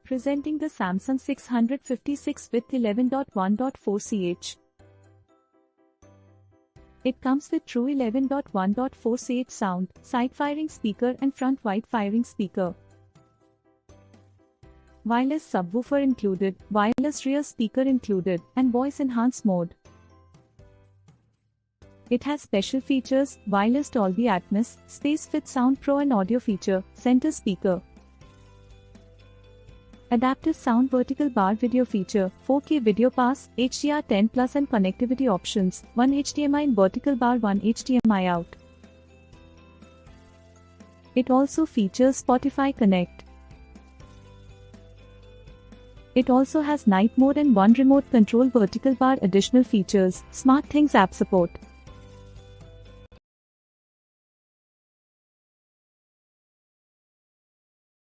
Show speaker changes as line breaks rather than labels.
Presenting the Samsung 656W 11.1.4 ch. It comes with true 11.1.4 ch sound, side-firing speaker and front wide-firing speaker. Wireless subwoofer included, wireless rear speaker included, and voice enhance mode. It has special features, wireless Dolby Atmos, SpaceFit Sound Pro and audio feature, center speaker. Adaptive sound vertical bar video feature, 4K video pass, HDR10 Plus and connectivity options, 1 HDMI in vertical bar, 1 HDMI out. It also features Spotify Connect. It also has night mode and 1 remote control vertical bar. Additional features, SmartThings app support.